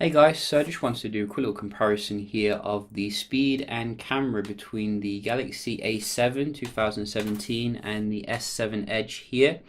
Hey guys, so I just wanted to do a quick little comparison here of the speed and camera between the Galaxy A7 2017 and the S7 Edge here.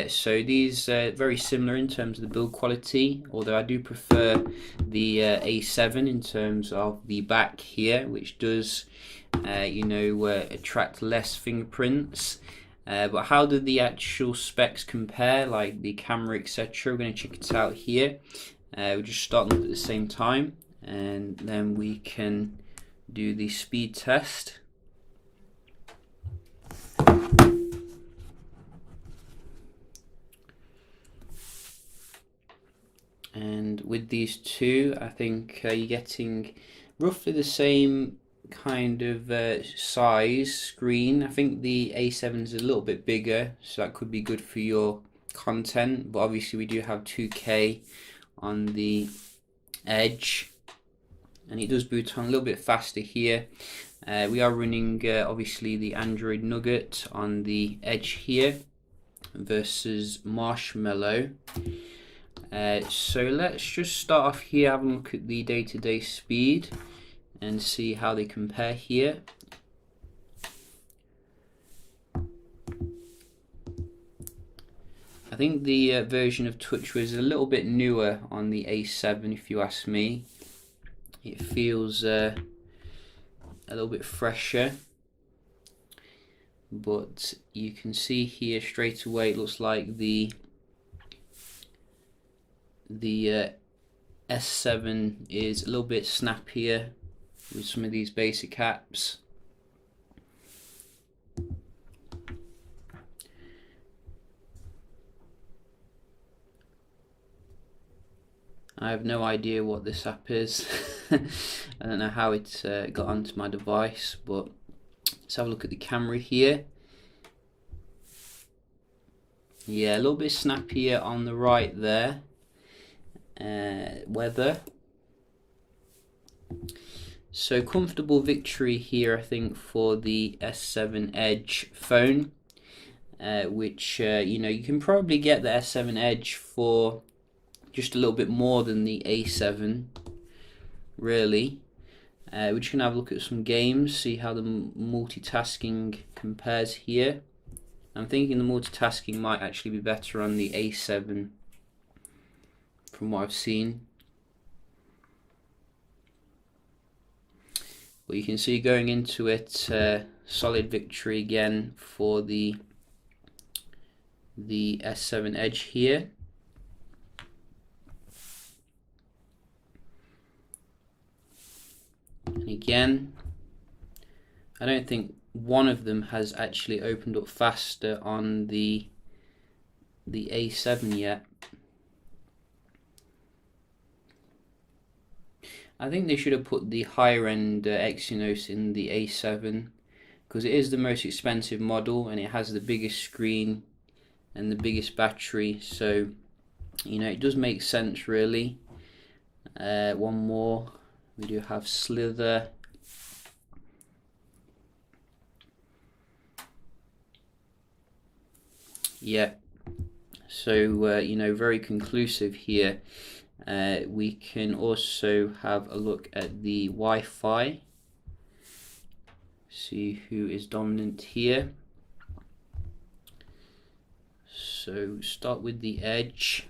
So these are very similar in terms of the build quality, although I do prefer the A7 in terms of the back here, which does attract less fingerprints. But how do the actual specs compare, like the camera, etc.? We're going to check it out here. We'll just start them at the same time, and then we can do the speed test. And with these two, I think you're getting roughly the same kind of size screen. I think the A7 is a little bit bigger, so that could be good for your content, but obviously we do have 2K on the Edge, and it does boot on a little bit faster here. We are running obviously the Android Nougat on the Edge here versus Marshmallow. So let's just start off here, have a look at the day-to-day speed and see how they compare here. I think the version of TouchWiz is a little bit newer on the A7, if you ask me. It feels a little bit fresher, but you can see here straight away it looks like the S7 is a little bit snappier with some of these basic apps. I have no idea what this app is. I don't know how it got onto my device, but let's have a look at the camera here. Yeah, a little bit snappier on the right there. Weather. So comfortable victory here, I think, for the S7 Edge phone, which you can probably get the S7 Edge for just a little bit more than the A7, really. We're just gonna have a look at some games, see how the multitasking compares here. I'm thinking the multitasking might actually be better on the A7 from what I've seen. But you can see going into it, solid victory again for the S7 Edge here. And again, I don't think one of them has actually opened up faster on the A7 yet. I think they should have put the higher end Exynos in the A7, because it is the most expensive model and it has the biggest screen and the biggest battery, so it does make sense really. One more, we do have Slither. Yeah, so very conclusive here. We can also have a look at the Wi-Fi, see who is dominant here. So start with the Edge.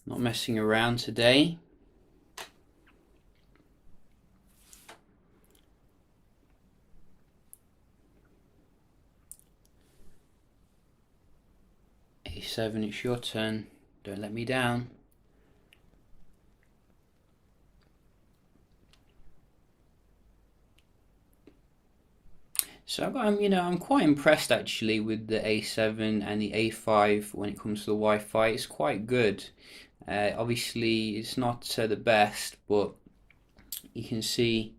Not messing around today. A7, it's your turn. Don't let me down. So I'm quite impressed actually with the A7 and the A5 when it comes to the Wi-Fi. It's quite good. Obviously, it's not the best, but you can see,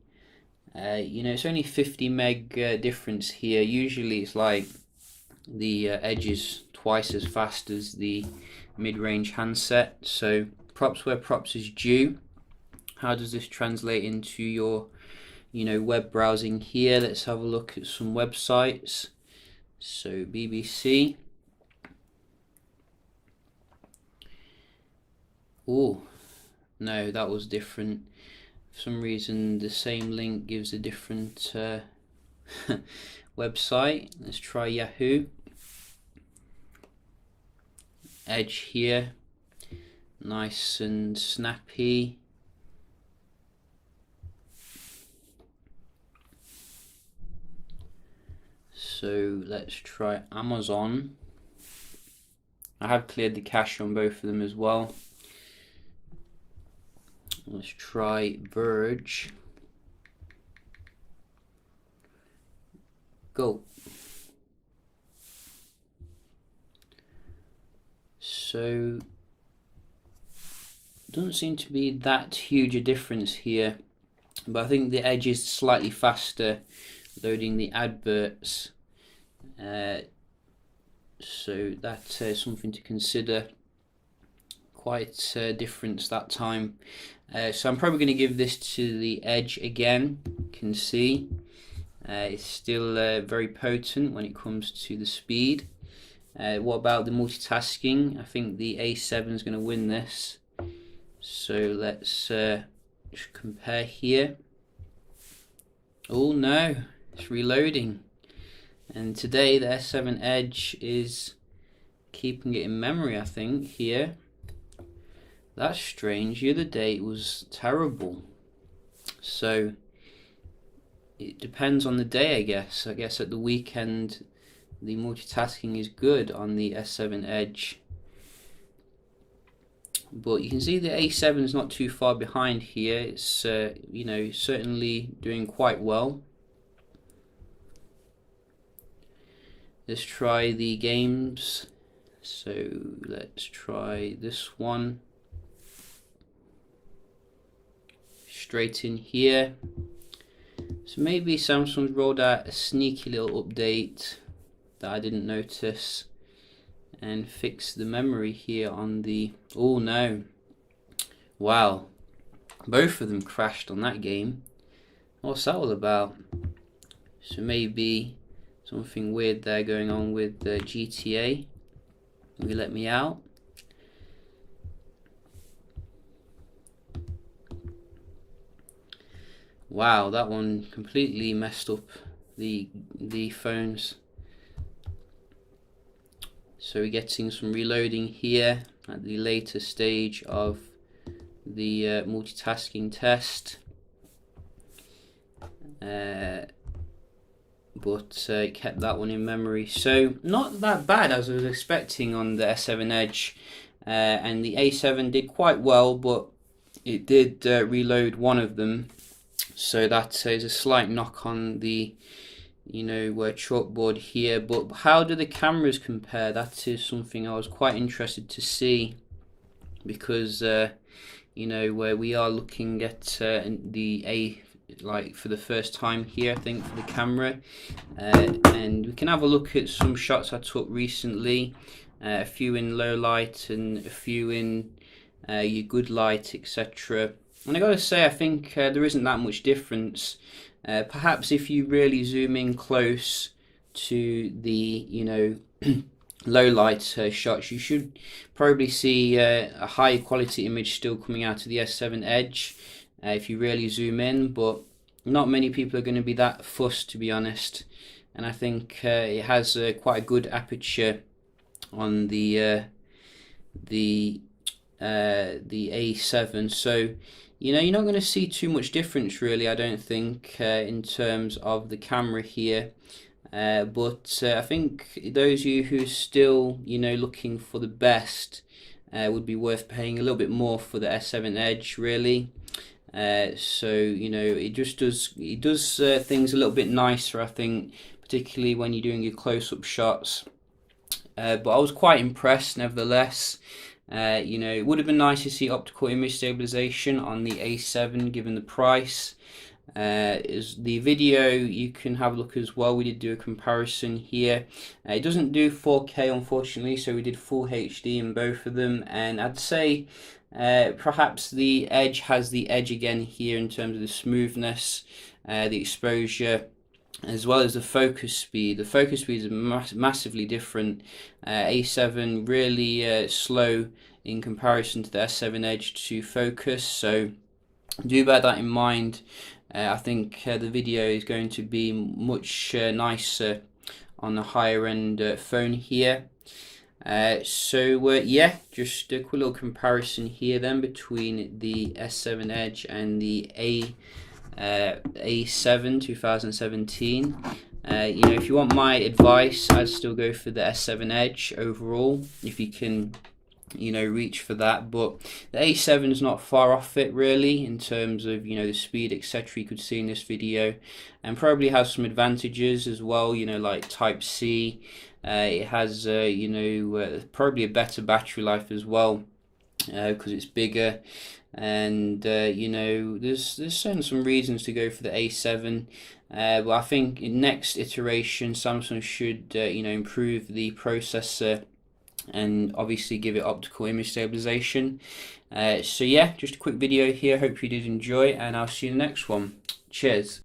it's only 50 meg difference here. Usually, it's like the Edge is twice as fast as the mid-range handset. So props where props is due. How does this translate into your web browsing here. Let's have a look at some websites. So BBC. Oh, no, that was different. For some reason, the same link gives a different website. Let's try Yahoo. Edge here, nice and snappy. So let's try Amazon. I have cleared the cache on both of them as well. Let's try Verge. Go. So doesn't seem to be that huge a difference here, but I think the Edge is slightly faster loading the adverts, so that's something to consider. Quite a difference that time. So I'm probably going to give this to the Edge again. You can see it's still very potent when it comes to the speed. What about the multitasking? I think the A7 is going to win this. So let's just compare here. Oh no, it's reloading. And today the S7 Edge is keeping it in memory, I think, here. That's strange. The other day it was terrible. So it depends on the day, I guess. I guess at the weekend the multitasking is good on the S7 Edge. But you can see the A7 is not too far behind here. It's certainly doing quite well. Let's try the games. So let's try this one. Straight in here. So maybe Samsung's rolled out a sneaky little update that I didn't notice and fix the memory here on the... Oh no. Wow. Both of them crashed on that game. What's that all about? So maybe something weird there going on with the GTA. Will you let me out? Wow, that one completely messed up the phones. So we're getting some reloading here at the later stage of the multitasking test. But it kept that one in memory. So not that bad as I was expecting on the S7 Edge. And the A7 did quite well, but it did reload one of them. So that is a slight knock on the chalkboard here. But how do the cameras compare? That is something I was quite interested to see, because where we are looking at the A, like for the first time here, I think, for the camera, and we can have a look at some shots I took recently, a few in low light and a few in your good light, etc. And I gotta say, I think there isn't that much difference. Perhaps if you really zoom in close to the low light shots, you should probably see a high quality image still coming out of the S7 Edge if you really zoom in, but not many people are going to be that fussed, to be honest. And I think it has quite a good aperture on the A7, so you're not going to see too much difference, really, I don't think, in terms of the camera here. But I think those of you who are still, looking for the best, would be worth paying a little bit more for the S7 Edge, really. So it does things a little bit nicer, I think, particularly when you're doing your close-up shots. But I was quite impressed, nevertheless. It would have been nice to see optical image stabilization on the A7 given the price. Is the video, you can have a look as well. We did do a comparison here. It doesn't do 4K, unfortunately, so we did full HD in both of them, and I'd say perhaps the Edge has the edge again here in terms of the smoothness. the exposure, as well as the focus speed. The focus speed is massively different. A7 really slow in comparison to the S7 Edge to focus, so do bear that in mind. I think the video is going to be much nicer on the higher end phone here. Yeah, just a quick little comparison here then between the S7 Edge and the A7 2017. If you want my advice, I'd still go for the S7 Edge overall, if you can reach for that. But the A7 is not far off it really in terms of the speed, etc. you could see in this video, and probably has some advantages as well, like Type C. It has probably a better battery life as well, because it's bigger, and there's certainly some reasons to go for the A7. But I think in next iteration Samsung should improve the processor and obviously give it optical image stabilization. So yeah, just a quick video here. Hope you did enjoy, and I'll see you in the next one. Cheers.